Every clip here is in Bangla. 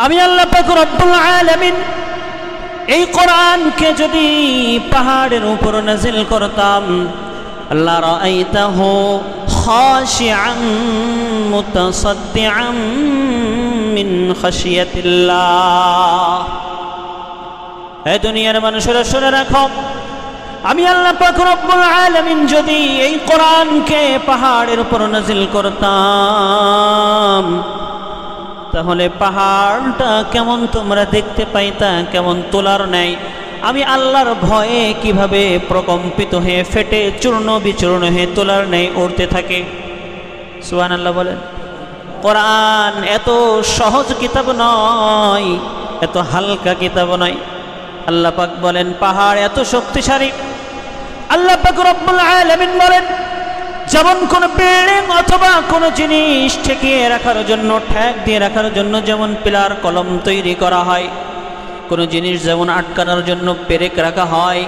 আমি আল্লাহ পাক রব্বুল আলামিন এই কোরআনকে যদি পাহাড়ের উপর নাজিল করতাম, আল্লাহ রাআইতাহু খাশিআন মুতাসাদ্দিআন মিন খাশিয়াতিল্লাহ। হে দুনিয়ার মানুষেরা শুনে রাখো, আমি আল্লাহ পাক রব্বুল আলামিন যদি এই কোরআনকে পাহাড়ের উপর নাজিল করতাম, তাহলে পাহাড়টা কেমন তোমরা দেখতে পাইতা, কেমন তোলার ন্যায়। আমি আল্লাহর ভয়ে কিভাবে প্রকম্পিত হয়ে ফেটে চূর্ণ বিচূর্ণ হয়ে তোলার ন্যায় উড়তে থাকে। সুবহানাল্লাহ বলেন। কোরআন এত সহজ কিতাব নয়, এত হালকা কিতাব নয়। আল্লাহ পাক বলেন পাহাড় এত শক্তিশালী। আল্লাহ পাক রব্বুল আলামিন বলেন যেমন কোন বিল্ডিং অথবা কোন জিনিস ঠেকিয়ে রাখার জন্য, ঠেক দিয়ে রাখার জন্য যেমন পিলার কলম তৈরি করা হয়, কোন জিনিস যেমন আটকানোর জন্য পেরেক রাখা হয়,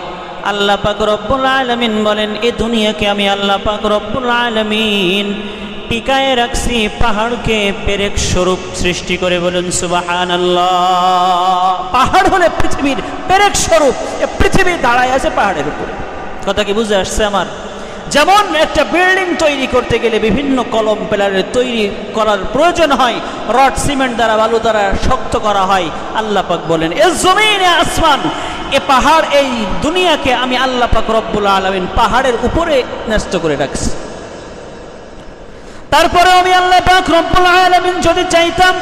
আল্লাহ পাক রব্বুল আলামিন বলেন এই দুনিয়াকে আমি আল্লাহ পাক রব্বুল আলামিন টিকায় রাখছি পাহাড়কে পেরেক স্বরূপ সৃষ্টি করে। বলেন সুবহানাল্লাহ। পাহাড় হলে পৃথিবীর পেরেক স্বরূপ, পৃথিবী দাঁড়ায় আছে পাহাড়ের উপরে। কথা কি বুঝে আসছে আমার? যেমন একটা বিল্ডিং তৈরি করতে গেলে বিভিন্ন কলম পিলারের তৈরি করার প্রয়োজন হয়, রড সিমেন্ট দ্বারা বালু দ্বারা শক্ত করা হয়। আল্লাহ পাক বলেন এ জমিনে আসমান, এ পাহাড়, এই দুনিয়াকে আমি আল্লাহ পাক রব্বুল আলামিন পাহাড়ের উপরে ন্যস্ত করে রাখছি। তারপরে আমি আল্লাহ পাক রব্বুল আলামিন যদি চাইতাম,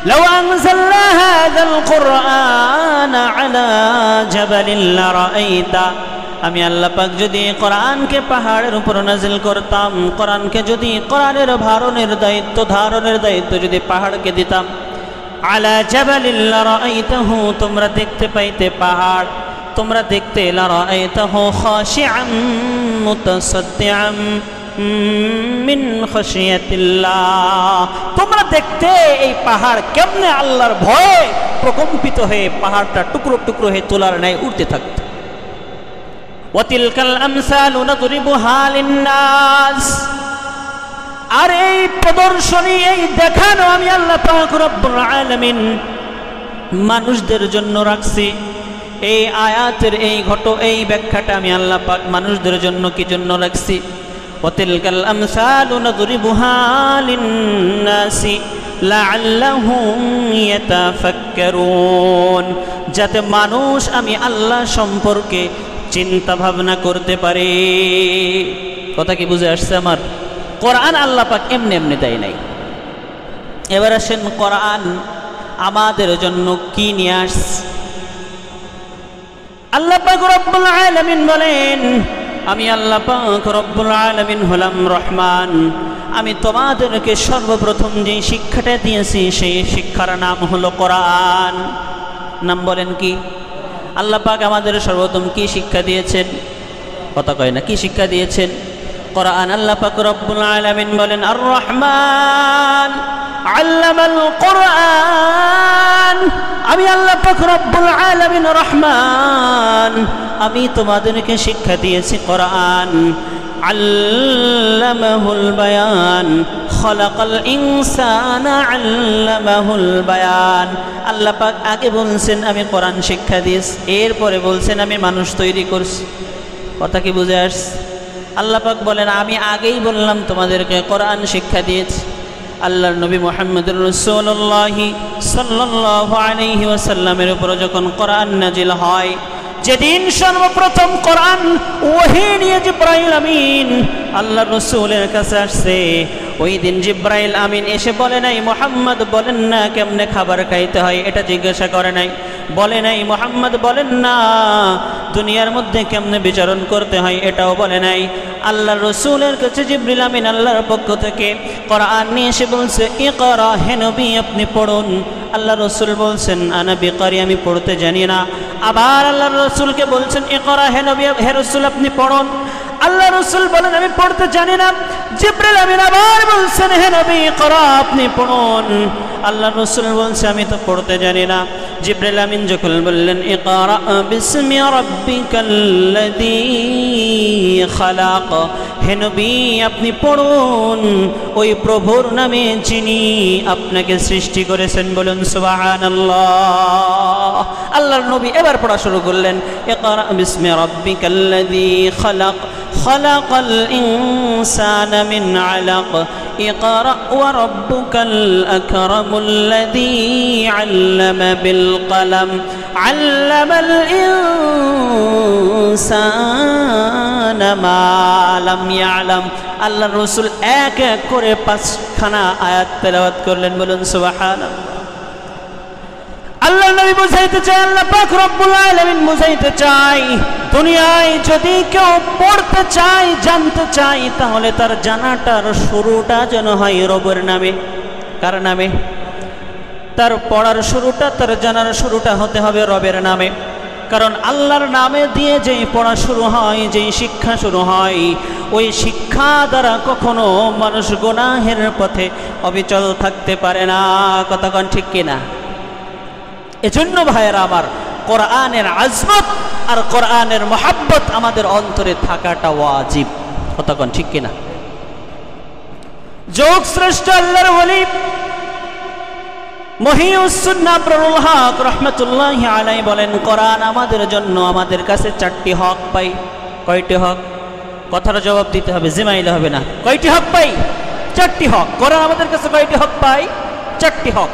লাউ আনজালনা হাযাল কুরআনা আলা জাবালিন লারাআইতা, আমি আল্লাহ পাক যদি কোরআনকে পাহাড়ের উপর নাজিল করতাম, কোরআনকে যদি কোরআনের ধারণের দায়িত্ব যদি পাহাড়কে দিতাম, আলা জাবালিন লারাআইতাহু, তোমরা দেখতে পাইতে পাহাড়, তোমরা দেখতে লারাআইতাহু খাশিআন মুতাসাদ্দিআন মিন খাশিয়াতিল্লাহ, তোমরা দেখতে এই পাহাড় কেমনে আল্লাহর ভয়ে প্রকম্পিত হয়ে পাহাড়টা টুকরো টুকরো হয়ে তোলার ন্যায় উঠতে থাকতো। ওয়াতিলকাল আমসালু নাদরিবুহা লিন্নাস, আর এই প্রদর্শনী, এই দেখানো আমি আল্লাহ পাক রব্বুল আলামিন মানুষদের জন্য রাখছি। এই আয়াতের এই ব্যাখ্যাটা আমি আল্লাহ পাক মানুষদের জন্য কি জন্য রাখছি? ওয়াতিলকাল আমসালু নাদরিবুহা লিন্নাসি লাআল্লাহুম ইয়াতাফাক্কারুন, যাতে মানুষ আমি আল্লাহ সম্পর্কে চিন্তা ভাবনা করতে পারে। কথা কি বুঝে আসছে আমার? কোরআন আল্লাহ পাক এমনি এমনি দেয় নাই। এবার আসেন কোরআন আমাদের জন্য কি নিয়ে আসছে। আল্লাহ পাক রব্বুল আলামিন বলেন আমি আল্লাহ পাক রব্বুল আলামিন হলাম রহমান। আমি তোমাদেরকে সর্বপ্রথম যে শিক্ষাটা দিয়েছি সেই শিক্ষার নাম হলো কোরআন। নাম বলেন কি? আল্লাহ পাক আমাদের সর্বপ্রথম কি শিক্ষা দিয়েছেন? কথা কয় না, কি শিক্ষা দিয়েছেন? কোরআন। আল্লাহ পাক রব্বুল আলামিন বলেন আর রহমান আল্লামাল কোরআন, আমি আল্লাহ পাক রব্বুল আলামিন রহমান, আমি তোমাদেরকে শিক্ষা দিয়েছি কোরআন। আল্লামাহুল বায়ান খলাকাল ইনসানা আল্লামাহুল বায়ান। আল্লাহ পাক আগে বলছেন আমি কোরআন শিক্ষা দিয়েছি, এরপরে বলছেন আমি মানুষ তৈরি করছি। কথা কি বুঝে আসছে? আল্লাহ পাক বলেন আমি আগেই বললাম তোমাদেরকে কোরআন শিক্ষা দিয়েছি। আল্লাহর নবী মুহাম্মদুর রাসূলুল্লাহ সাল্লাল্লাহু আলাইহি ওয়াসাল্লামের উপর যখন কোরআন নাজিল হয়, যেদিন সর্বপ্রথম কোরআন ওহী নিয়ে জিবরাইল আমিন আল্লাহর রাসূলের কাছে আসছে, ওই দিন জিবরাইল আমিন এসে বলে নাই মুহাম্মদ বলেন না কেমনে খাবার খাইতে হয়, এটা জিজ্ঞাসা করে নাই। বলে নাই মুহাম্মদ বলেন না দুনিয়ার মধ্যে কেমনে বিচরণ করতে হয়, এটাও বলে নাই। আল্লাহর রাসূলের কাছে জিবরিল আমিন আল্লাহর পক্ষ থেকে কোরআন নিয়ে এসে বলছে ইকরা, হে নবী আপনি পড়ুন। আল্লাহর রাসূল বলছেন আনা বিকারি, আমি পড়তে জানি না। আবার আল্লাহর রাসূলকে বলছেন ইকরা, হে নবী হে রাসূল আপনি পড়ুন। আল্লাহ রাসূল বলেন আমি পড়তে জানি না। জিবরিল আমিন আবার বলছেন হে নবী ইকরা, আপনি পড়ুন। আল্লাহ রাসূল বলছে আমি তো পড়তে জানি না। জিবরিল আমিন যখন বললেন ইকরা বিসমি রাব্বিকাল্লাযী খালাক, হে নবী আপনি পড়ুন ওই প্রভুর নামে যিনি আপনাকে সৃষ্টি করেছেন, বলুন সুবহানাল্লাহ। আল্লাহর নবী এবার পড়া শুরু করলেন, ইকরা বিসমি রাব্বিকাল্লাযী খালাক খালাকাল ইনসানা মিন আলাক ইকরা ওয়া রাব্বুকাল আকরামুল্লাযী আল্লামা বিল কলম আল্লামাল ইনসানা মা লাম ইয়ালাম। আল্লাহর রাসূল এক এক করে 5খানা আয়াত তেলাওয়াত করলেন, বলুন সুবহানাল্লাহ। আল্লাহ নবী বুঝাইতে চায়, আল্লাহ পাক রব্বুল আলামিন বুঝাইতে চায়, দুনিয়ায় যদি কেউ পড়তে চায় জানতে চায় তাহলে তার জানাটার শুরুটা যেন হয় রবের নামে। কার নামে? তার পড়ার শুরুটা, তার জানার শুরুটা হতে হবে রবের নামে। কারণ আল্লাহর নামে দিয়ে যেই পড়া শুরু হয়, যেই শিক্ষা শুরু হয়, ওই শিক্ষা দ্বারা কখনো মানুষ গুনাহের পথে অবিচল থাকতে পারে না। কতক্ষণ ঠিক কিনা? এজন্য ভাইয়েরা আমার, কোরআনের আজমত আর কোরআনের মহাব্বত আমাদের অন্তরে থাকাটা ওয়াজিব। কতক্ষণ ঠিক কিনা? যোগ শ্রেষ্ঠ আল্লাহর ওলি মহিউস সুন্নাহ আবরুল হক রাহমাতুল্লাহি আলাইহি বলেন, কোরআন আমাদের জন্য আমাদের কাছে 4টি হক পাই। কয়টি হক? কথার জবাব দিতে হবে, জিমাইলে হবে না। কয়টি হক পাই? 4টি হক। কোরআন আমাদের কাছে কয়টি হক পাই? 4টি হক।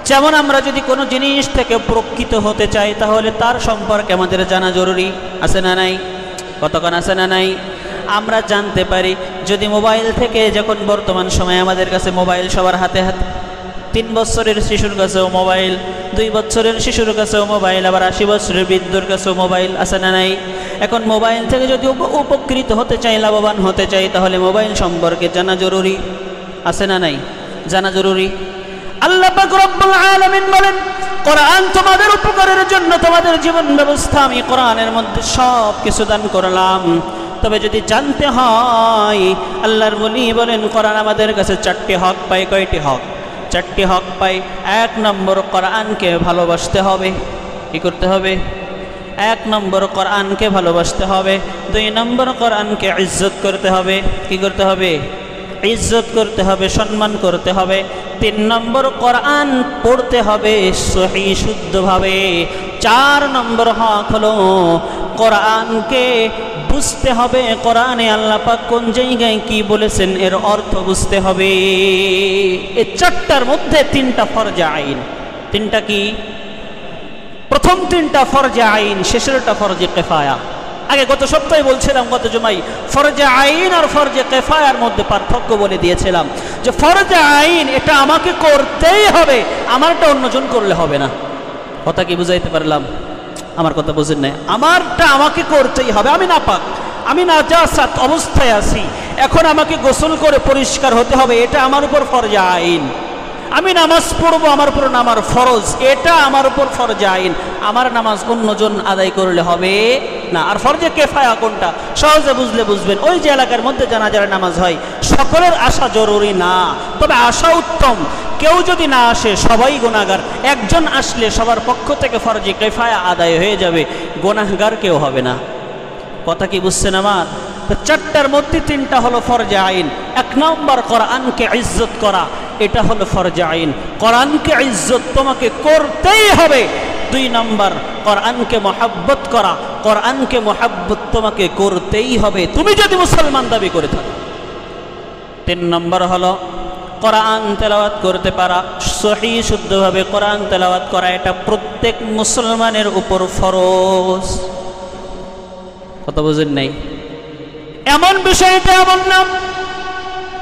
যেমন আমরা যদি কোনো জিনিস থেকে প্রকৃত হতে চাই তাহলে তার সম্পর্কে আমাদের জানা জরুরি, আছে না নাই? কতক্ষণ আছে না নাই? আমরা জানতে পারি যদি মোবাইল থেকে, যখন বর্তমান সময়ে আমাদের কাছে মোবাইল সবার হাতে হাতে, 3 বছরের শিশুর কাছেও মোবাইল, 2 বছরের শিশুর কাছেও মোবাইল, আবার 80 বছরের বৃদ্ধর কাছেও মোবাইল, আছে না নাই? এখন মোবাইল থেকে যদি উপকৃত হতে চাই, লাভবান হতে চাই, তাহলে মোবাইল সম্পর্কে জানা জরুরি, আছে না নাই? জানা জরুরি। আল্লাহ পাক রব্বুল আলামিন বলেন, কোরআন তোমাদের উপকারের জন্য, তোমাদের জীবন ব্যবস্থা আমি কোরআনের মধ্যে সব কিছু দান করলাম। তবে যদি জানতে হয়, আল্লাহর ওলি বলেন কোরআন আমাদের কাছে 4টি হক পাই। কয়টি হক? 4টি হক পাই। 1 নম্বর, কোরআনকে ভালোবাসতে হবে। কি করতে হবে? 1 নম্বর, কোরআনকে ভালোবাসতে হবে। 2 নম্বর, কোরআনকে ইজ্জত করতে হবে। কি করতে হবে? ইজ্জত করতে হবে, সম্মান করতে হবে। 3 নম্বর, কোরআন পড়তে হবে সহিহ শুদ্ধভাবে। 4 নম্বর হক হলো কোরআনকে বুঝতে হবে। কোরআনে আল্লাহ পাক কোন জায়গায় কি বলেছেন এর অর্থ বুঝতে হবে। এই 4টার মধ্যে 3টা ফরজে আইন। 3টা কি? প্রথম 3টা ফরজে আইন, শেষেরটা ফরজে কিফায়া। আগে গত সপ্তাহে বলছিলাম, গত জুমায়, ফরজে আইন আর ফরজে কিফায়ার মধ্যে পার্থক্য বলে দিয়েছিলাম যে ফরজে আইন এটা আমাকে করতেই হবে, আমারটা অন্যজন করলে হবে না। কথা কি বুঝাইতে পারলাম? আমার কথা বুঝেন না? আমারটা আমাকে করতেই হবে। আমি নাপাক, আমি নাজাসাত অবস্থায় আছি, এখন আমাকে গোসল করে পরিষ্কার হতে হবে, এটা আমার উপর ফরজে আইন। আমি নামাজ পড়বো, আমার উপর নামার ফরজ, এটা আমার উপর ফরজে আইন। আমার নামাজ অন্যজন আদায় করলে হবে না। আর ফরজে কিফায়া কোনটা? সহজে বুঝলে বুঝবেন, ওই যে এলাকার মধ্যে জানাজার নামাজ হয়, সকলের আসা জরুরি না, তবে আসা উত্তম। কেউ যদি না আসে সবাই গুনাহগার, একজন আসলে সবার পক্ষ থেকে ফরজে কিফায়া আদায় হয়ে যাবে, গুনাহগার কেউ হবে না। কথা কি বুঝছেন আমার? তো 4টার মধ্যে 3টা হলো ফরজে আইন। 1 নম্বর, কোরআনকে ইজ্জত করা, এটা হলো ফরজে আইন। কোরআনকে ইজ্জত তোমাকে করতেই হবে। 2 নম্বর, কোরআনকে মহব্বত করা, কোরআনকে মহব্বত তোমাকে করতেই হবে তুমি যদি মুসলমান দাবি করে থাকো। 3 নম্বর হলো কোরআন তেলাওয়াত করতে পারা, সহিহ শুদ্ধভাবে কোরআন তেলাওয়াত করা, এটা প্রত্যেক মুসলমানের উপর ফরজ। কথা বুঝেন নাই? এমন বিষয়টা এমন না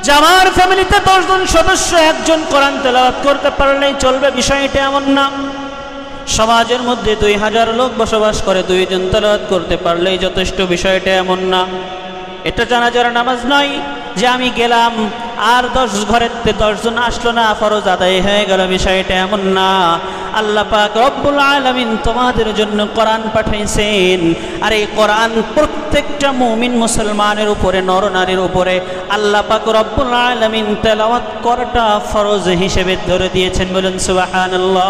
যে আমার ফ্যামিলিতে 10 জন সদস্য, একজন কোরআন তেলাওয়াত করতে পারলেই চলবে, বিষয়টা এমন না। সমাজের মধ্যে 2000 লোক বসবাস করে, 2 জন তেলাওয়াত করতে পারলেই যথেষ্ট, বিষয়টা এমন না। এটা জানাজার নামাজ নয় যে আমি গেলাম আর 10 ঘরের 10 জন আসলো না, ফরজ আদায় হয়ে গেল, বিষয়টা এমন না। আল্লাহ পাক রব্বুল আলামিন তোমাদের জন্য কোরআন পাঠাইছেন, আর এই কোরআন প্রত্যেকটা মুমিন মুসলমানের উপরে, নর নারীর উপরে আল্লাহ পাক রব্বুল আলামিন তেলাওয়াত করাটা ফরজ হিসেবে ধরে দিয়েছেন। বলেন সুবহানাল্লাহ।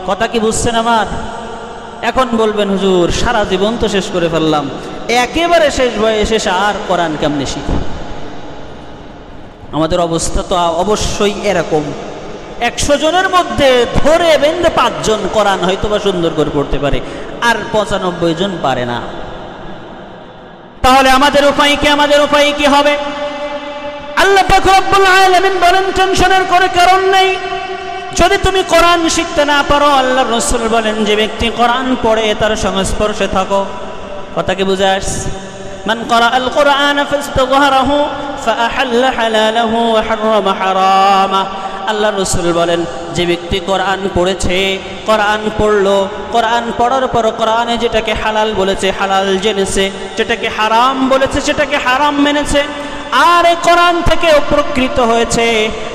কথা কি বুঝছেন আমার? এখন বলবেন হুজুর সারা জীবন তো শেষ করে ফেললাম, একেবারে শেষ বয়সে এসে আর কোরআন কেমনে শিখে? আমাদের অবস্থা তো অবশ্যই এরকম। 100 জনের মধ্যে ধরে বেঁধে 5 জন কোরআন হয়তো বা সুন্দর করে পড়তে পারে, আর 95 জন পারে না। তাহলে আমাদের উপায় কি? আমাদের উপায় কি হবে? আল্লাহ পাক রব্বুল আলামিন বলেন, টেনশনের করে কারণ নেই। যদি তুমি কোরআন শিখতে না পারো, আল্লাহর রাসূল বলেন যে ব্যক্তি কোরআন পড়ে তার সংস্পর্শে থাকো। কথা কি বুঝে আসছে? মান ক্বারা আল কোরআন ফাস্তাযহারাহু ফাআহাল্লা হালালাহু ওয়া হারামা হারামা। আল্লাহর রাসূল বলেন যে ব্যক্তি কোরআন পড়েছে, কোরআন পড়লো, কোরআন পড়ার পর কোরআনে যেটাকে হালাল বলেছে হালাল জেনেছে, যেটাকে হারাম বলেছে সেটাকে হারাম মেনেছে, আর এই কোরআন থেকে উপকৃত হয়েছে,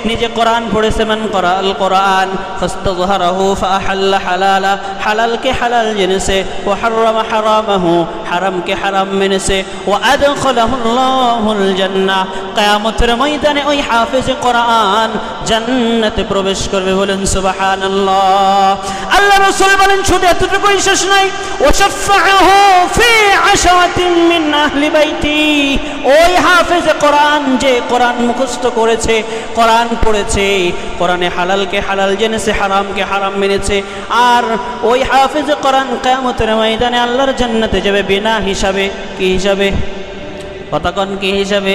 নিজে কোরআন পড়েছে। মান ক্বারা আল কোরআন ফাস্তাযহারাহু ফাআহাল্লা হালালা, হালালকে হালাল জেনেছে, ওয়া হারামা হারামাহু, হারামকে হারাম মেনেছে, ওয়া আদখালাহুল্লাহুল জান্নাহ, কিয়ামতের ময়দানে ওই হাফেজে কোরআন জান্নাতে প্রবেশ করবে। বলেন সুবহানাল্লাহ। আল্লাহ রাসূল বলেন শুধু এতটুকুই শেষ নয়, ওয়া শাফাআহু ফি আশরাতিন মিন আহলি বাইতি, ওই হাফেজে কোরআন যে কোরআন মুখস্থ করেছে, কোরআন পড়েছে, কোরআনে হালালকে হালাল জেনেছে, হারামকে হারাম মেনেছে, আর ওই হাফেজে কোরআন কিয়ামতের ময়দানে আল্লাহর জান্নাতে যাবে বিনা হিসাবে। কি হিসাবে? কতক্ষণ কি হিসাবে?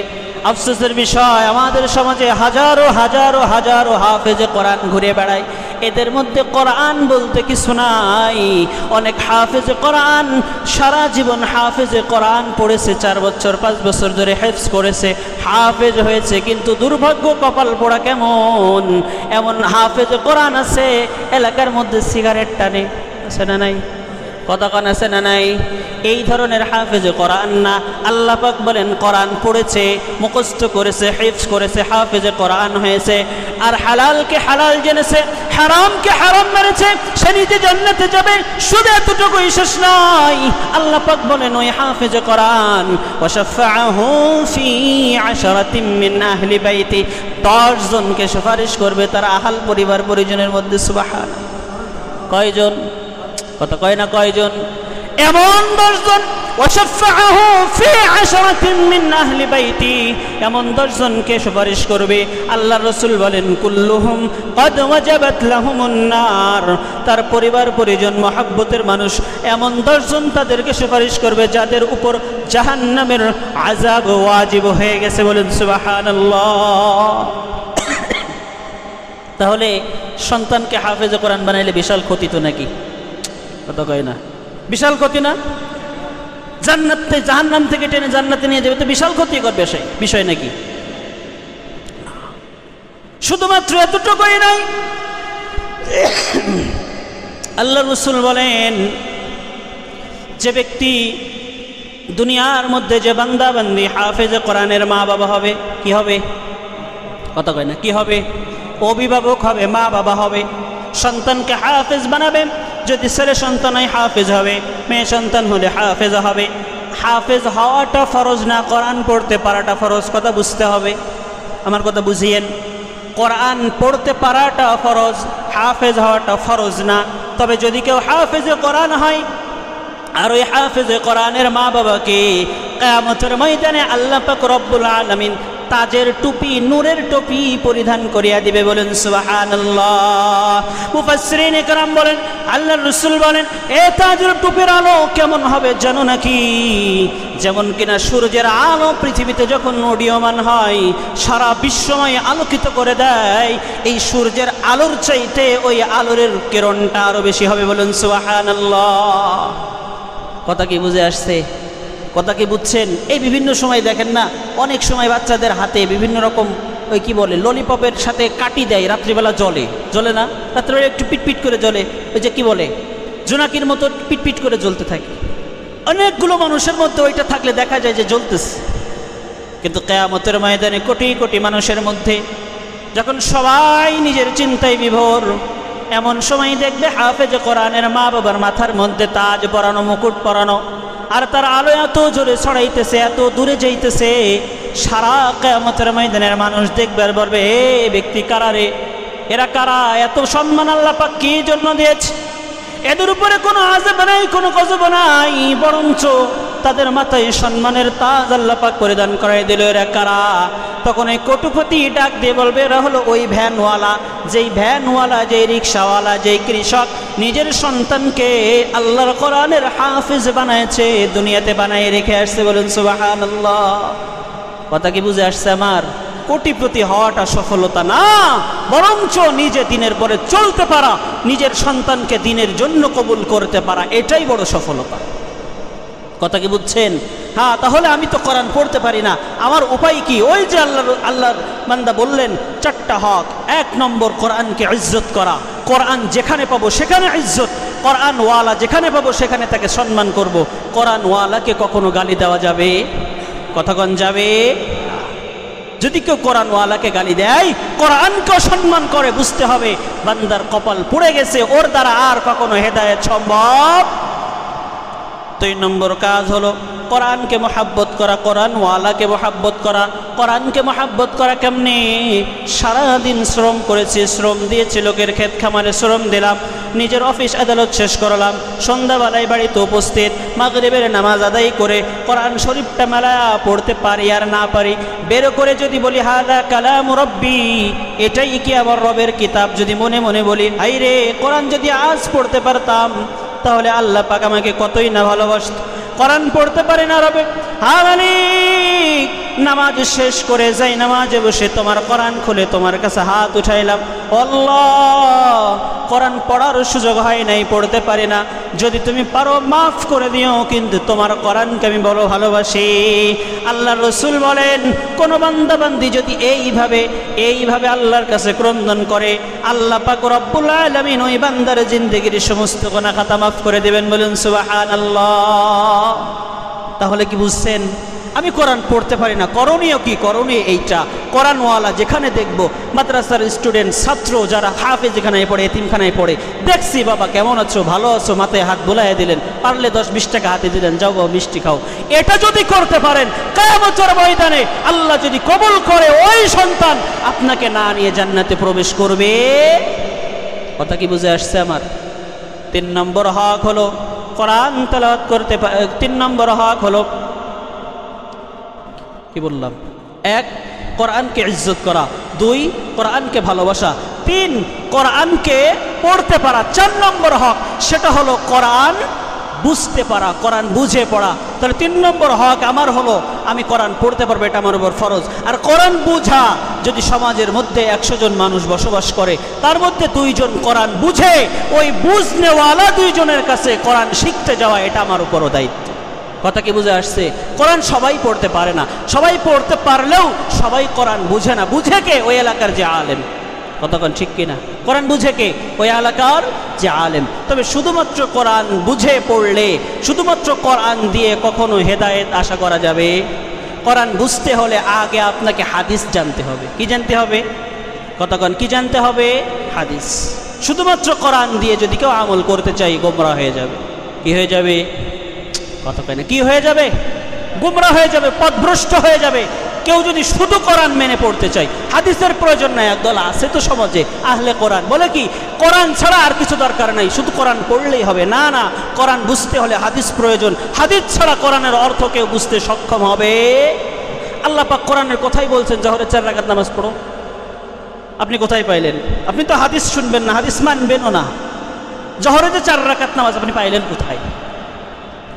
আফসোসের বিষয়, আমাদের সমাজে হাজারো হাজারো হাজারো হাফেজে কোরআন ঘুরে বেড়ায়, এদের মধ্যে কোরআন বলতে কিছু নাই। অনেক হাফেজে কোরআন সারা জীবন হাফেজে কোরআন পড়েছে, 4 বছর 5 বছর ধরে হেফজ করেছে, হাফেজ হয়েছে, কিন্তু দুর্ভাগ্য কপাল পোড়া কেমন, এমন হাফেজে কোরআন আছে এলাকার মধ্যে সিগারেট টানে, আছে না নাই? কতক্ষণ আছে না নাই? এই ধরনের হাফেজে কোরআন না। আল্লাহ পাক বলেন কোরআন পড়েছে, মুখস্থ করেছে, হিফজ করেছে, হাফেজে কোরআন হয়েছে, আর হালালকে হালাল জেনেছে, হারামকে হারাম মেনেছে, সে নিজে জান্নাতে যাবে। শুধু এতটুকুই শেষ নয়, আল্লাহ পাক বলেন ওই হাফেজে কোরআন ওয়া শাফাআহু ফি আশরাতিন মিন আহলি বাইতি, 10 জনকে সুপারিশ করবে তার আহাল পরিবার পরিজনের মধ্যে। সুবহানাল্লাহ। কয়জন? কত কয় না কয়জন? এমন 10 জন। ওয়াশাফাআহু ফি আশরাতিন মিন আহলি বাইতি, এমন 10 জনকে সুপারিশ করবে। আল্লাহর রাসূল বলেন কুল্লুহুম ক্বাদ ওয়াজাবাত লাহুমুন নার, তার পরিবার পরিজন মহব্বতের মানুষ এমন 10 জন তাদেরকে সুপারিশ করবে যাদের উপর জাহান্নামের আযাব ওয়াজিব হয়ে গেছে। বলেন সুবহানাল্লাহ। তাহলে সন্তানকে হাফেজে কোরআন বানাইলে বিশাল ক্ষতি তো নাকি? কত কয় না? বিশাল ক্ষতি না? জান্নাতে জাহান্নাম থেকে টেনে জান্নাতে নিয়ে যাবে, তো বিশাল ক্ষতি করবে সেই বিষয় নাকি? শুধুমাত্র এতটুকুই নয়, আল্লাহর রাসূল বলেন যে ব্যক্তি দুনিয়ার মধ্যে যে বান্দা বান্দি হাফেজে কোরআনের মা বাবা হবে, কি হবে? কত কয় না? কি হবে? অভিভাবক হবে, মা বাবা হবে, সন্তানকে হাফেজ বানাবে। যদি ছেলে সন্তান হয় হাফেজ হবে, মেয়ে সন্তান হলে হাফেজ হবে। হাফেজ হওয়াটা ফরজ না, কোরআন পড়তে পারাটা ফরজ। কথা বুঝতে হবে, আমার কথা বুঝিয়েন। কোরআন পড়তে পারাটা ফরজ, হাফেজ হওয়াটা ফরজ না। তবে যদি কেউ হাফেজে কোরআন হয় আর ওই হাফেজে কোরআনের মা বাবাকে কিয়ামতের ময়দানে আল্লাহ পাক রব্বুল আলামিন তাজের টুপি, নূরের টুপি পরিধান করিয়া দিবে। বলেন সুবহানাল্লাহ। মুফাসসিরিন ইকরাম বলেন, আল্লাহর রাসূল বলেন এই তাজের টুপির আলো কেমন হবে জানো নাকি? যেমন কিনা সূর্যের আলো পৃথিবীতে যখন উদীয়মান হয় সারা বিশ্বময় আলোকিত করে দেয়, এই সূর্যের আলোর চাইতে ওই আলোর কিরণটা আরো বেশি হবে। বলেন সুবহানাল্লাহ। কথা কি বুঝে আসছে? কথা কি বুঝছেন? এই বিভিন্ন সময় দেখেন না, অনেক সময় বাচ্চাদের হাতে বিভিন্ন রকম ওই কি বলে ললিপপের সাথে কাটি দেয়, রাত্রিবেলা জ্বলে, জ্বলে না? রাত্রিবেলা একটু পিটপিট করে জ্বলে, ওই যে কি বলে জোনাকির মতো পিটপিট করে জ্বলতে থাকে। অনেকগুলো মানুষের মধ্যে ওইটা থাকলে দেখা যায় যে জ্বলতেছে। কিন্তু কিয়ামতের ময়দানে কোটি কোটি মানুষের মধ্যে যখন সবাই নিজের চিন্তায় বিভোর, এমন সময় দেখবে হাফেজে কোরআনের মা বাবার মাথার মধ্যে তাজ পরানো, মুকুট পরানো, আর তার আলো এত জোরে ছড়াইতেছে, এত দূরে যাইতেছে, সারা কিয়ামতের ময়দানের মানুষ দেখবে আর বলবে এ ব্যক্তি কারা রে? এরা কারা? এত সম্মান আল্লাহ পাক কি জন্য দিয়েছে? এদের উপরে কোনো আযাব নাই, কোনো গজব নাই, বরঞ্চ তাদের মাথায় সম্মানের তাজ আল্লাহ পাক পরিধান করাই দিল। এরা কারা? তখন এই কোটিপতি ডাক দিয়ে বলবে, এরা হলো ওই ভ্যানওয়ালা, যেই ভ্যানওয়ালা, যেই রিক্সাওয়ালা, যেই কৃষক নিজের সন্তানকে আল্লাহর কোরআনের হাফিজ বানাইছে, দুনিয়াতে বানাই রেখে আসছে। বলুন সুবহানাল্লাহ। কথা কি বুঝে আসছে আমার? কোটিপতি হওয়াটা সফলতা না, বরঞ্চ নিজে দিনের পরে চলতে পারা, নিজের সন্তানকে দিনের জন্য কবুল করতে পারা, এটাই বড় সফলতা। কথা কি বুঝছেন? হ্যাঁ, তাহলে আমি তো কোরআন পড়তে পারি না, আমার উপায় কি? ওই যে আল্লাহর বান্দা বললেন 4টা হক। 1 নম্বর, কোরআনকে ইজ্জত করা। কোরআন যেখানে পাবো সেখানে ইজ্জত, কোরআনওয়ালা যেখানে পাবো সেখানে তাকে সম্মান করব। কোরআনওয়ালাকে কখনো গালি দেওয়া যাবে? কতক্ষণ যাবে? যদি কেউ কোরআনওয়ালাকে গালি দেয়, কোরআনকে সম্মান করে, বুঝতে হবে বান্দার কপাল পুড়ে গেছে, ওর দ্বারা আর কখনো হেদায়েত সম্ভব। 2 নম্বর কাজ হলো কোরআনকে মহাব্বত করা, কোরআনওয়ালাকে মহাব্বত করা। কোরআনকে মহাব্বত করা কেমনে? সারাদিন শ্রম করেছি, শ্রম দিয়েছি, লোকের ক্ষেত খামারে শ্রম দিলাম, নিজের অফিস আদালত শেষ করলাম, সন্ধ্যাবেলায় বাড়িতে উপস্থিত, মাগরিবের নামাজ আদায় করে কোরআন শরীফটা মেলা পড়তে পারি আর না পারি, বের করে যদি বলি হাদা কালাম রব্বি, এটাই কি আমার রবের কিতাব, যদি মনে মনে বলি হাই রে, কোরআন যদি আজ পড়তে পারতাম তাহলে আল্লাহ পাক আমাকে কতই না ভালোবাসত। কোরআন পড়তে পারি না রবে, হ্যাঁ মালিক, নামাজ শেষ করে যাই, নামাজে বসে তোমার কোরআন খুলে তোমার কাছে হাত উঠাইলাম, আল্লাহ কোরআন পড়ার সুযোগ হয় নাই, পড়তে পারি না, যদি তুমি পারো মাফ করে দিও, কিন্তু তোমার কোরআনকে আমি বড় ভালোবাসি। আল্লাহর রাসূল বলেন, কোন বান্দা বান্দি যদি এইভাবে আল্লাহর কাছে ক্রন্দন করে, আল্লাহ পাক রব্বুল আলামিন ওই বান্দার জিন্দেগির সমস্ত গুনাহ খাতা মাফ করে দেবেন। বলুন সুবহানাল্লাহ। তাহলে কি বুঝছেন? আমি কোরআন পড়তে পারি না, করণীয় কি? করণীয় এইটা, কোরআনওয়ালা যেখানে দেখবো, মাদ্রাসার স্টুডেন্ট, ছাত্র যারা হাফেজ যেখানে পড়ে, এতিমখানায় পড়ে, দেখছি বাবা কেমন আছো, ভালো আছো, মাথায় হাত বোলাইয়া দিলেন, পারলে 10-20 টাকা হাতে দিলেন, যাও বাবা মিষ্টি খাও। এটা যদি করতে পারেন, কিয়ামতের ময়দানে আল্লাহ যদি কবুল করে, ওই সন্তান আপনাকে না নিয়ে জান্নাতে প্রবেশ করবে। কথা কি বুঝে আসছে আমার? 3 নম্বর হক হলো কোরআন তেলাওয়াত করতে। 3 নম্বর হক হলো, কি বললাম? 1 কোরআনকে ইজ্জত করা, 2 কোরআনকে ভালোবাসা, 3 কোরআনকে পড়তে পারা। 4 নম্বর হক, সেটা হলো কোরআন বুঝতে পারা, কোরআন বুঝে পড়া। তাহলে 3 নম্বর হক আমার হলো আমি কোরআন পড়তে পারবো, এটা আমার উপর ফরজ। আর কোরআন বুঝা, যদি সমাজের মধ্যে 100 জন মানুষ বসবাস করে, তার মধ্যে 2 জন কোরআন বুঝে, ওই বুঝনেওয়ালা 2 জনের কাছে কোরআন শিখতে যাওয়া, এটা আমার উপরও দায়িত্ব। কথা কি বুঝে আসছে? কোরআন সবাই পড়তে পারে না, সবাই পড়তে পারলেও সবাই কোরআন বুঝে না। বুঝে কে? ওই এলাকার যে আলেম। কতক্ষণ ঠিক কিনা? কোরআন বুঝে কে? ওই এলাকার যে আলেম। তবে শুধুমাত্র কোরআন বুঝে পড়লে, শুধুমাত্র কোরআন দিয়ে কখনো হেদায়েত আশা করা যাবে? কোরআন বুঝতে হলে আগে আপনাকে হাদিস জানতে হবে। কি জানতে হবে? কতক্ষণ কি জানতে হবে? হাদিস। শুধুমাত্র কোরআন দিয়ে যদি কেউ আমল করতে চাই, গোমরা হয়ে যাবে। কি হয়ে যাবে? কতক্ষণ কি হয়ে যাবে? গোমরা হয়ে যাবে, পথভ্রষ্ট হয়ে যাবে। কেউ যদি শুধু কোরআন মেনে পড়তে চাই, হাদিসের প্রয়োজন নাই। একদল আছে তো সমাজে, আহলে কোরআন, বলে কি কোরআন ছাড়া আর কিছু দরকার নাই, শুধু কোরআন পড়লেই হবে। না না, কোরআন বুঝতে হলে হাদিস প্রয়োজন। হাদিস ছাড়া কোরআনের অর্থ কেউ বুঝতে সক্ষম হবে? আল্লাহ পাক কোরআনের কথাই বলছেন, জোহরের 4 রাকাত নামাজ পড়ো। আপনি কোথায় পাইলেন? আপনি তো হাদিস শুনবেন না, হাদিস মানবেনও না। জোহরে যে 4 রাকাত নামাজ আপনি পাইলেন কোথায়?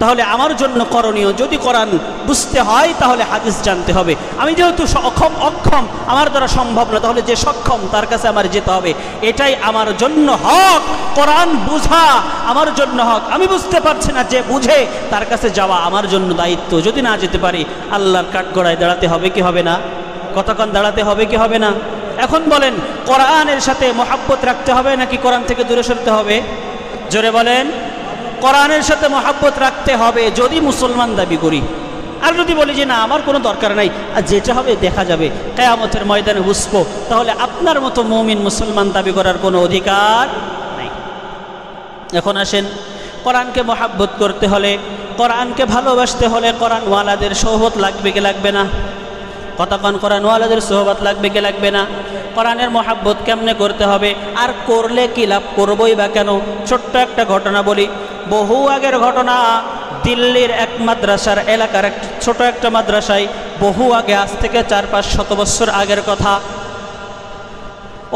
তাহলে আমার জন্য করণীয়, যদি কোরআন বুঝতে হয় তাহলে হাদিস জানতে হবে। আমি যেহেতু অক্ষম, আমার দ্বারা সম্ভব না, তাহলে যে সক্ষম তার কাছে আমার যেতে হবে। এটাই আমার জন্য হক। কোরআন বুঝা আমার জন্য হক। আমি বুঝতে পারছি না, যে বুঝে তার কাছে যাওয়া আমার জন্য দায়িত্ব। যদি না যেতে পারি, আল্লাহর কাঠগড়ায় দাঁড়াতে হবে কি হবে না? কতক্ষণ দাঁড়াতে হবে কি হবে না? এখন বলেন, কোরআনের সাথে মহাব্বত রাখতে হবে নাকি কোরআন থেকে দূরে সরতে হবে? জোরে বলেন। কোরআনের সাথে মহাব্বত রাখতে হবে যদি মুসলমান দাবি করি। আর যদি বলি যে না, আমার কোনো দরকার নাই, আর যেটা হবে দেখা যাবে, কিয়ামতের ময়দানে বুঝবো, তাহলে আপনার মতো মুমিন মুসলমান দাবি করার কোনো অধিকার নাই। এখন আসেন, কোরআনকে মহাব্বত করতে হলে, কোরআনকে ভালোবাসতে হলে কোরআনওয়ালাদের সোহবত লাগবে কি লাগবে না? কতক্ষণ কোরআনওয়ালাদের সোহবত লাগবে কি লাগবে না? কোরআনের মহাব্বত কেমনে করতে হবে, আর করলে কি লাভ, করবই বা কেন? ছোট্ট একটা ঘটনা বলি, বহু আগের ঘটনা। দিল্লির এক মাদ্রাসার এলাকার এক ছোট একটা মাদ্রাসায় বহু আগে, আজ থেকে 400-500 বছর আগের কথা,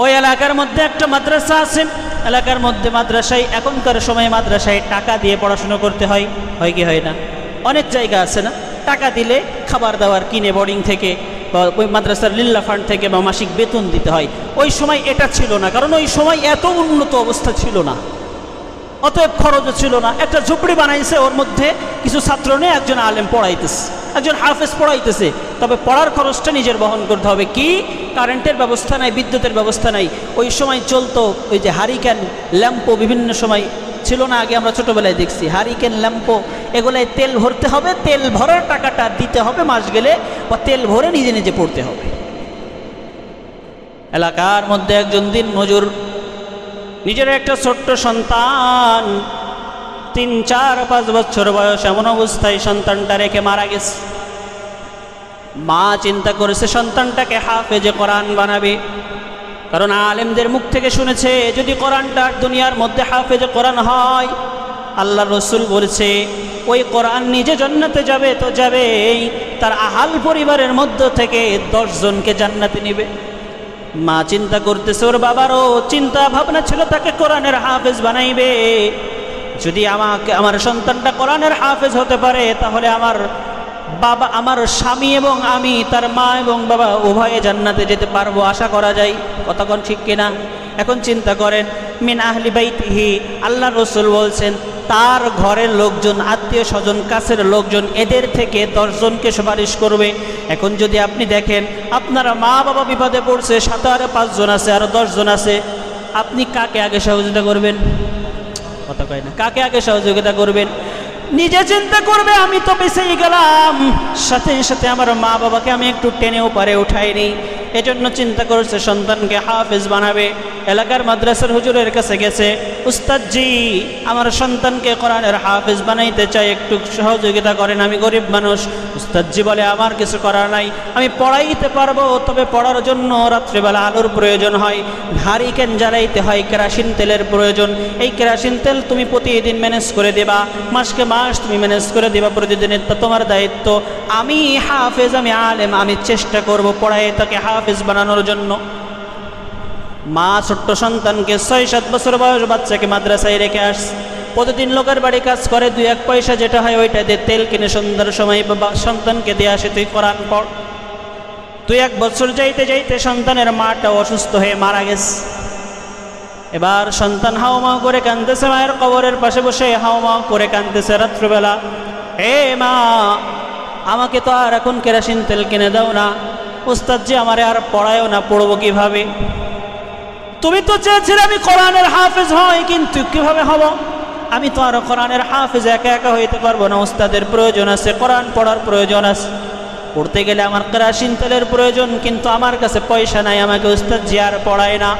ওই এলাকার মধ্যে একটা মাদ্রাসা আছে। এলাকার মধ্যে মাদ্রাসায়, এখনকার সময়ে মাদ্রাসায় টাকা দিয়ে পড়াশোনা করতে হয়, হয় কি হয় না? অনেক জায়গা আছে না, টাকা দিলে খাবার দাবার কিনে বোর্ডিং থেকে বা ওই মাদ্রাসার লিল্লা ফান্ড থেকে বা মাসিক বেতন দিতে হয়। ওই সময় এটা ছিল না, কারণ ওই সময় এত উন্নত অবস্থা ছিল না, অতএব খরচও ছিল না। একটা ঝুপড়ি বানাইছে, ওর মধ্যে কিছু ছাত্র নিয়ে একজন আলেম পড়াইতেছে, একজন হাফেজ পড়াইতেছে। তবে পড়ার খরচটা নিজের বহন করতে হবে। কি? কারেন্টের ব্যবস্থা নাই, বিদ্যুতের ব্যবস্থা নাই। ওই সময় চলতো ওই যে হারিকেন, ল্যাম্পো, বিভিন্ন সময় ছিল না, আগে আমরা ছোটোবেলায় দেখছি হারিকেন, ল্যাম্পো, এগুলায় তেল ভরতে হবে, তেল ভরার টাকাটা দিতে হবে মাস গেলে, বা তেল ভরে নিজে নিজে পড়তে হবে। এলাকার মধ্যে একজন দিন মজুর, নিজের একটা ছোট্ট সন্তান, 3-4-5 বছর বয়স, এমন অবস্থায় সন্তানটা রেখে মারা গেছে। মা চিন্তা করেছে সন্তানটাকে হাফেজে কোরআন বানাবে, কারণ আলেমদের মুখ থেকে শুনেছে যদি কোরআনটা দুনিয়ার মধ্যে হাফেজে কোরআন হয়, আল্লাহ রসুল বলেছে ওই কোরআন নিজে জান্নাতে যাবে তো যাবেই, তার আহাল পরিবারের মধ্য থেকে 10 জনকে জান্নাতে নিবে। মা চিন্তা করতেছে, ওর বাবারও চিন্তা ভাবনা ছিল তাকে কোরআনের হাফেজ বানাইবে। যদি আমার সন্তানটা কোরআনের হাফেজ হতে পারে, তাহলে আমার বাবা, আমার স্বামী এবং আমি, তার মা এবং বাবা উভয়ে জান্নাতে যেতে পারবো, আশা করা যায়। কতক্ষণ ঠিক কিনা? এখন চিন্তা করেন, মিন আহলি বাইতিহি, আল্লাহ রসুল বলছেন তার ঘরের লোকজন, আত্মীয় স্বজন, কাছের লোকজন, এদের থেকে 10 জনকে সুপারিশ করবে। এখন যদি আপনি দেখেন আপনারা মা বাবা বিপদে পড়ছে, সাথে আরো 5 জন আছে, আরো 10 জন আছে, আপনি কাকে আগে সহযোগিতা করবেন? কথা কয় না, কাকে আগে সহযোগিতা করবেন? নিজে চিন্তা করবে আমি তো বেঁচেই গেলাম, সাথে সাথে আমার মা বাবাকে আমি একটু টেনেও পারে উঠাইনি। এজন্য চিন্তা করেছে সন্তানকে হাফেজ বানাবে। এলাকার মাদ্রাসার হুজুরের কাছে গেছে, উস্তাদজি আমার সন্তানকে কোরআনের হাফেজ বানাইতে চাই, একটু সহযোগিতা করেন, আমি গরিব মানুষ। উস্তাদজি বলে আমার কিছু করার নাই, আমি পড়াইতে পারবো, তবে পড়ার জন্য রাত্রিবেলা আলোর প্রয়োজন হয়, হারিকেন জ্বালাইতে হয়, কেরাসিন তেলের প্রয়োজন। এই কেরাসিন তেল তুমি প্রতিদিন ম্যানেজ করে দেবা, মাসকে মাস তুমি ম্যানেজ করে দেবা, প্রতিদিনের তো তোমার দায়িত্ব। আমি হাফেজ, আমি আলেম, আমি চেষ্টা করব পড়াই তাকে হাফেজ বানানোর জন্য। মা ছোট্ট সন্তানকে 6-7 বছর বয়স বাচ্চাকে মাদ্রাসায় রেখে আসছে। প্রতিদিন লোকের বাড়ি কাজ করে, 2-1 পয়সা যেটা হয় ওইটা দিয়ে তেল কিনে সন্ধ্যার সময় সন্তানকে দিয়ে আসে, তুই কোরআন পড়। 2-1 বছর যাইতে যাইতে সন্তানের মাটা অসুস্থ হয়ে মারা গেছে। এবার সন্তান হাওমাও করে কাঁদতেছে, মায়ের কবরের পাশে বসে হাওমাও করে কাঁদতেছে রাত্রিবেলা, হে মা আমাকে তো আর এখন কেরাসিন তেল কিনে দাও না, উস্তাদজি আমারে আর পড়ায়ও না, পড়বো কিভাবে? তুমি তো চেয়েছিলে আমি কোরআনের হাফেজ হই, কিন্তু কিভাবে হব? আমি তো আর কোরআনের হাফেজ একা একা হইতে পারবো না, উস্তাদের প্রয়োজন আছে, কোরআন পড়ার প্রয়োজন আছে, পড়তে গেলে আমার কেরাসিন তেলের প্রয়োজন, কিন্তু আমার কাছে পয়সা নাই, আমাকে উস্তাদজি আর পড়ায় না।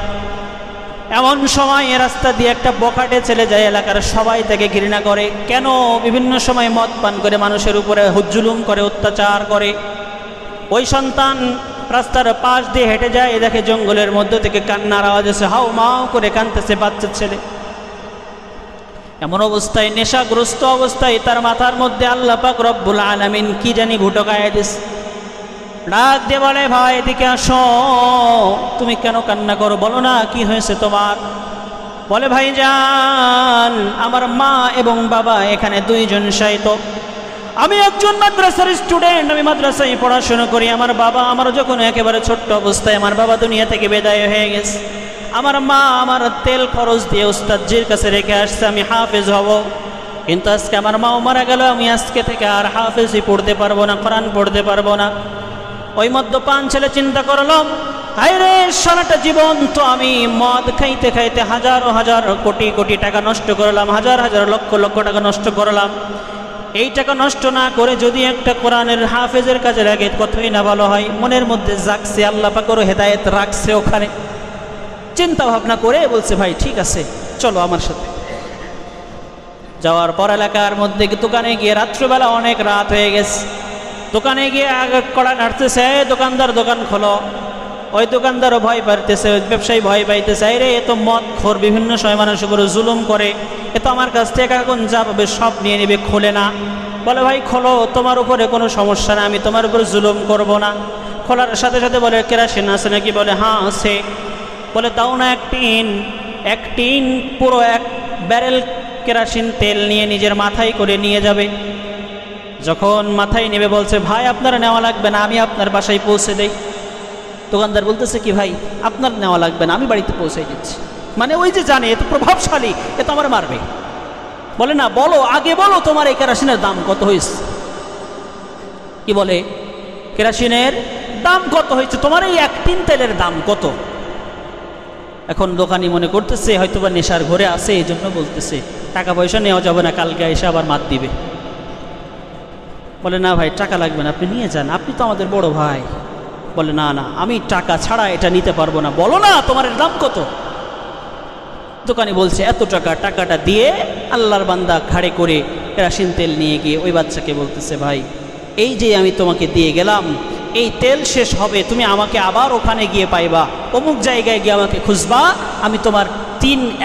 এমন সময় রাস্তা দিয়ে একটা বখাটে ছেলে যায়, এলাকার সবাই তাকে ঘৃণা করে। কেন? বিভিন্ন সময় মদ পান করে মানুষের উপরে জুলুম করে, অত্যাচার করে। ওই সন্তান রাস্তার পাশ দিয়ে হেঁটে যায়, দেখে জঙ্গলের মধ্য থেকে কান্নার আওয়াজ এসে হাউ মাউ করে কাঁদতেছে বাচ্চা ছেলে। এমন অবস্থায়, নেশাগ্রস্ত অবস্থায় তার মাথার মধ্যে আল্লাহ পাক রব্বুল আলামিন কি জানি ভুটকায় দিস। ডাক দিয়ে বলে, ভাই এদিকে আসো, তুমি কেন কান্না করো, বলো না কি হয়েছে তোমার? বলে, ভাই জান আমার মা এবং বাবা এখানে 2 জন শায়িত, আমি একজন মাদ্রাসার স্টুডেন্ট, আমি মাদ্রাসায় পড়াশোনা করি। আমার বাবা, আমার যখন একেবারে ছোট্ট অবস্থায় আমার বাবা দুনিয়া থেকে বিদায় হয়ে গেছে, আমার মা আমার তেল খরচ দিয়ে উস্তাদজির কাছে রেখে আসছে আমি হাফেজ হব, কিন্তু আজকে আমার মাও মারা গেল, আমি আজকে থেকে আর হাফেজই পড়তে পারবো না, কোরআন পড়তে পারবো না। ওই মদ্যপান ছেলে চিন্তা করলাম, আরে সারাটা জীবন তো আমি মদ খাইতে খাইতে হাজার কোটি কোটি টাকা নষ্ট করলাম, হাজার লক্ষ লক্ষ টাকা নষ্ট করলাম। এই টাকা নষ্ট না করে যদি একটা কোরআনের হাফেজের কাজে লাগে কতই না ভালো হয়। মনের মধ্যে জাগছে, আল্লাহ পাক ওর হেদায়েত রাখছে ওখানে। চিন্তা ভাবনা করে বলছে, ভাই ঠিক আছে চলো আমার সাথে। যাওয়ার পর এলাকার মধ্যে দোকানে গিয়ে, রাত্রিবেলা অনেক রাত হয়ে গেছে, দোকানে গিয়ে আগে কড়া নাড়তেছে, দোকানদার দোকান খোলো। ওই দোকানদারও ভয় পাইতেছে, ওই ব্যবসায়ী ভয় পাইতেছে, রে এ তো মদ খোর, বিভিন্ন সময় মানুষের উপরে জুলুম করে, এ তো আমার কাছ থেকে এখন যা পাবে সব নিয়ে নেবে, খোলে না। বলে ভাই খোলো, তোমার উপরে কোনো সমস্যা না, আমি তোমার উপরে জুলুম করব না। খোলার সাথে সাথে বলে কেরাসিন আছে নাকি? বলে হ্যাঁ আছে। বলে দাও না এক টিন পুরো 1 ব্যারেল কেরাসিন তেল নিয়ে নিজের মাথায় করে নিয়ে যাবে। যখন মাথায় নেবে বলছে ভাই আপনারা নেওয়া লাগবে না, আমি আপনার বাসায় পৌঁছে দেই। দোকানদার বলতেছে কি ভাই আপনার নেওয়া লাগবে না, আমি বাড়িতে পৌঁছে দিচ্ছি। মানে ওই যে জানে এ তো প্রভাবশালী, এ তো আমার মারবে। বলে না, বলো আগে বলো তোমার এই কেরাসিনের দাম কত হয়েছে। কি বলে? কেরাসিনের দাম কত হয়েছে, তোমার এই 1 টিন তেলের দাম কত? এখন দোকানি মনে করতেছে হয়তোবা নেশার ঘরে আছে, এই জন্য বলতেছে টাকা পয়সা নেওয়া যাবে না, কালকে এসে আবার মাত দিবে। বলে না ভাই টাকা লাগবে না, আপনি নিয়ে যান, আপনি তো আমাদের বড় ভাই। বলে না না, আমি টাকা ছাড়া এটা নিতে পারবো না, বলো না তোমার এর দাম কত। দোকানি বলছে এত টাকা। টাকাটা দিয়ে আল্লাহর বান্দা ঘাড়ে করে কেরাসিন তেল নিয়ে গিয়ে ওই বাচ্চাকে বলতেছে ভাই এই যে আমি তোমাকে দিয়ে গেলাম, এই তেল শেষ হবে, তুমি আমাকে আবার ওখানে গিয়ে পাইবা, অমুক জায়গায় গিয়ে আমাকে খুঁজবা, আমি তোমার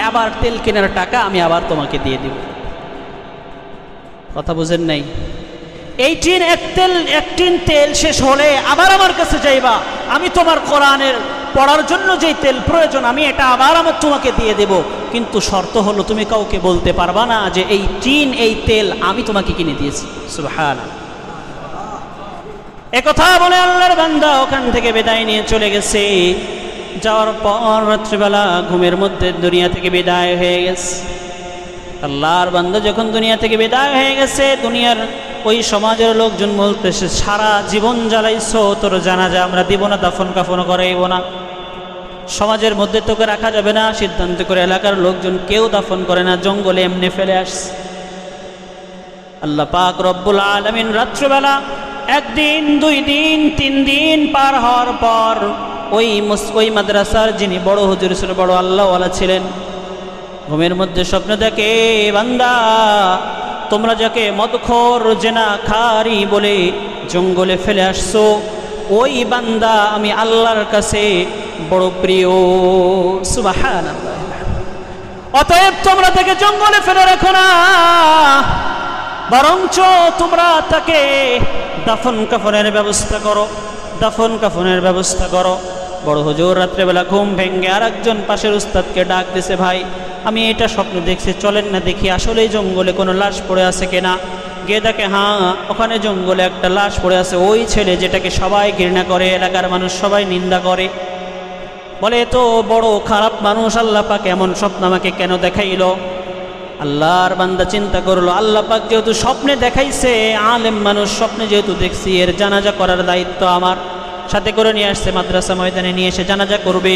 আবার তেল কেনার টাকা আমি আবার তোমাকে দিয়ে দিব। কথা বুঝেন নাই? এই এক টিন তেল শেষ হলে আবার আমার কাছে যাইবা, আমি তোমার কোরআনের পড়ার জন্য যেই তেল প্রয়োজন আমি এটা আবার আমার তোমাকে দিয়ে দেব, কিন্তু শর্ত হলো তুমি কাউকে বলতে পারবা না যে এই তেল আমি তোমাকে কিনে দিয়েছি। সুবহানাল্লাহ। একথা বলে আল্লাহর বান্দা ওখান থেকে বিদায় নিয়ে চলে গেছে। যাওয়ার পর রাত্রিবেলা ঘুমের মধ্যে দুনিয়া থেকে বিদায় হয়ে গেছে। আল্লাহর বান্দা যখন দুনিয়া থেকে বিদায় হয়ে গেছে, দুনিয়ার ওই সমাজের লোকজন বলতেছে সারা জীবন জ্বালাইছো, তোর জানাজা আমরা দিব না, দাফন কাফন করাইব না, সমাজের মধ্যে তোকে রাখা যাবে না। সিদ্ধান্ত করে এলাকার লোকজন কেউ দাফন করে না, জঙ্গলে এমনি ফেলে আসছে। আল্লাহ পাক রব্বুল আলামিন রাত্রিবেলা 1 দিন 2 দিন 3 দিন পার হওয়ার পর ওই মাদ্রাসার যিনি বড় হুজুর ছিল, বড় আল্লাহওয়ালা ছিলেন, ঘুমের মধ্যে স্বপ্ন দেখে বান্দা তোমরা যাকে মদখোর জেনাখারি বলে জঙ্গলে ফেলে আসছো, ওই বান্দা আমি আল্লাহর কাছে বড় প্রিয়। সুবহানাল্লাহ। অতএব তোমরা তাকে জঙ্গলে ফেলে রাখো না, বরঞ্চ তোমরা তাকে দাফন কাফনের ব্যবস্থা করো। বড় হুজুর রাত্রেবেলা ঘুম ভেঙে আর একজন পাশের উস্তাদকে ডাক দিছে, ভাই আমি এটা স্বপ্ন দেখছি, চলেন না দেখি আসলেই জঙ্গলে কোনো লাশ পড়ে আছে কিনা। গিয়ে দেখে হ্যাঁ ওখানে জঙ্গলে একটা লাশ পড়ে আছে, ওই ছেলে যেটাকে সবাই ঘৃণা করে, এলাকার মানুষ সবাই নিন্দা করে, বলে তো বড় খারাপ মানুষ, আল্লাহ পাক এমন স্বপ্ন আমাকে কেন দেখাইলো। আল্লাহর বান্দা চিন্তা করলো, আল্লাহ পাক যেহেতু স্বপ্নে দেখাইছে, আলেম মানুষ স্বপ্নে যেহেতু দেখছি, এর জানাজা করার দায়িত্ব আমার। সাথে করে নিয়ে আসছে, মাদ্রাসা ময়দানে নিয়ে এসে জানাজা করবে।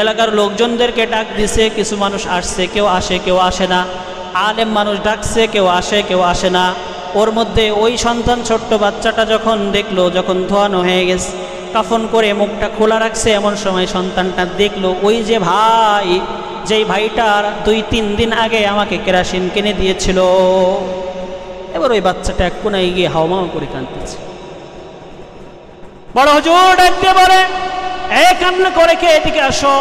এলাকার লোকজনদেরকে ডাক দিছে, কিছু মানুষ আসছে, কেউ আসে কেউ আসে না। আলেম মানুষ ডাকছে, কেউ আসে কেউ আসে না। ওর মধ্যে ওই সন্তান ছোট্ট বাচ্চাটা যখন দেখলো, যখন ধোয়ানো হয়ে গেছে, কাফন করে মুখটা খোলা রাখছে, এমন সময় সন্তানটা দেখলো ওই যে ভাই, যেই ভাইটার 2-3 দিন আগে আমাকে কেরাসিন কিনে দিয়েছিল। এবার ওই বাচ্চাটা এক কোনায় গিয়ে হাওমাও করে কাঁদতেছে। বড় হুজুর ডাক দিয়ে বলে, কান্না করে কে, এদিকে আসো।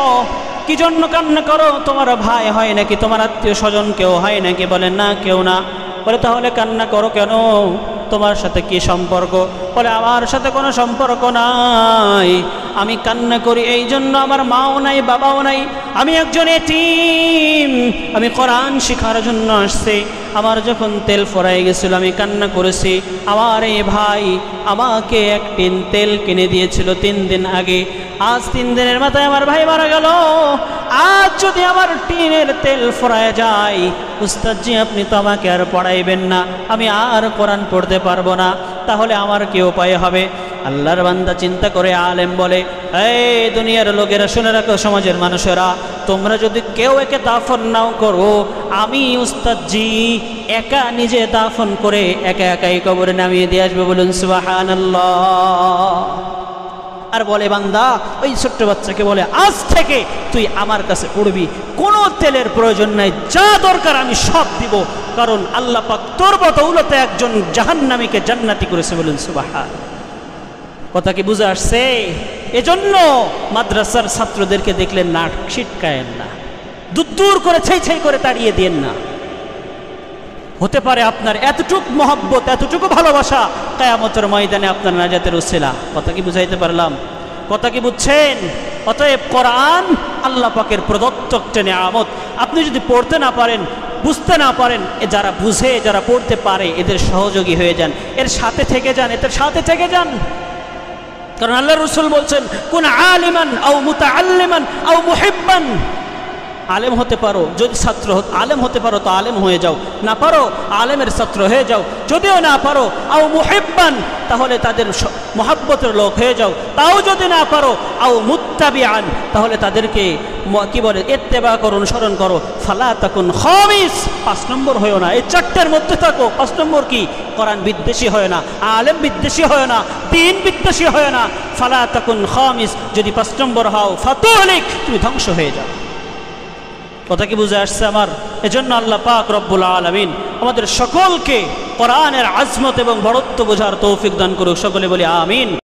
কি জন্য কান্না করো? তোমার ভাই হয় নাকি, তোমার আত্মীয় স্বজন কেউ হয় নাকি? বলে না কেউ না। বলে তাহলে কান্না করো কেন? তোমার সাথে কি সম্পর্ক? বলে আমার সাথে কোনো সম্পর্ক নাই, আমি কান্না করি এই জন্য আমার মাও নাই বাবাও নাই, আমি একজন এতিম, আমি কোরআন শেখার জন্য আসছি। আমার যখন তেল ফুরাই গেছিল আমি কান্না করেছি, আমার এই ভাই আমাকে 1 টিন তেল কিনে দিয়েছিল 3 দিন আগে, আজ 3 দিনের মাথায় আমার ভাই মারা গেল। আজ যদি আমার টিনের তেল ফুরায় যায়, উস্তাদজি আপনি তো আমাকে আর পড়াইবেন না, আমি আর কোরআন পড়তে পারবো না, তাহলে আমার কি উপায় হবে? আল্লাহর বান্দা চিন্তা করে আলেম বলে, এই দুনিয়ার লোকেরা শুনে রাখো, সমাজের মানুষেরা, তোমরা যদি কেউ একে দাফন নাও করো, আমি উস্তাদজি একা নিজে দাফন করে একা একাই কবরে নামিয়ে দিয়ে আসবে। বলুন সুবহানাল্লাহ। আর বলে বান্দা ওই ছোট্ট বাচ্চাকে বলে, আজ থেকে তুই আমার কাছে পড়বি, কোনো তেলের প্রয়োজন নাই, যা দরকার আমি সব দিব, কারণ আল্লাহ পাক তোর বদৌলতে একজন জাহান্নামীকে জান্নাতি করেছে। বলুন সুবহানাল্লাহ। কথা কি বুঝে আসছে? এজন্য মাদ্রাসার ছাত্রদেরকে দেখলে নাক ছিটকায়েন না, দূর করে ছাই করে তাড়িয়ে দেন না। হতে পারে আপনার এতটুকু মহব্বত, এতটুকু ভালোবাসা কিয়ামতের ময়দানে আপনার নাজাতের উসিলা। কথা কি বুঝাইতে পারলাম? কথা কি বুঝছেন? অতএব কোরআন আল্লাহ পাকের প্রদত্ত একটা নিয়ামত। আপনি যদি পড়তে না পারেন, বুঝতে না পারেন, যারা বুঝে, যারা পড়তে পারে, এদের সহযোগী হয়ে যান, এর সাথে থেকে যান, এদের সাথে থেকে যান। কারণ আল্লাহ রাসূল বলছেন, কুন আলিমান আও মুতাআল্লিমান আও মুহিব্বান। আলেম হতে পারো, যদি ছাত্র আলেম হতে পারো তো আলেম হয়ে যাও, না পারো আলেমের ছাত্র হয়ে যাও। যদিও না পারো আও মুহিব্বান, তাহলে তাদের মহাব্বতের লোক হয়ে যাও। তাও যদি না পারো আও মুত্তাবিআন, তাহলে তাদেরকে কি বলে ইত্তেবা করো, অনুসরণ করো। ফালা তাকুন খামিস, 5 নম্বর হয়েও না, এই 4টার মধ্যে থাকো। 5 নম্বর কি? কোরআন বিদ্বেষী হয় না, আলেম বিদ্বেষী হয় না, দ্বীন বিদ্বেষী হয় না। ফালা তাকুন খামিস, যদি 5 নম্বর হও ফাতুহলিক, তুমি ধ্বংস হয়ে যাও। কথা কি বুঝে আসছে আমার? এজন্য আল্লাহ পাক রব্বুল আলামিন আমাদের সকলকে কোরআনের আজমত এবং বড়ত্ব বোঝার তৌফিক দান করুক। সকলে বলি আমিন।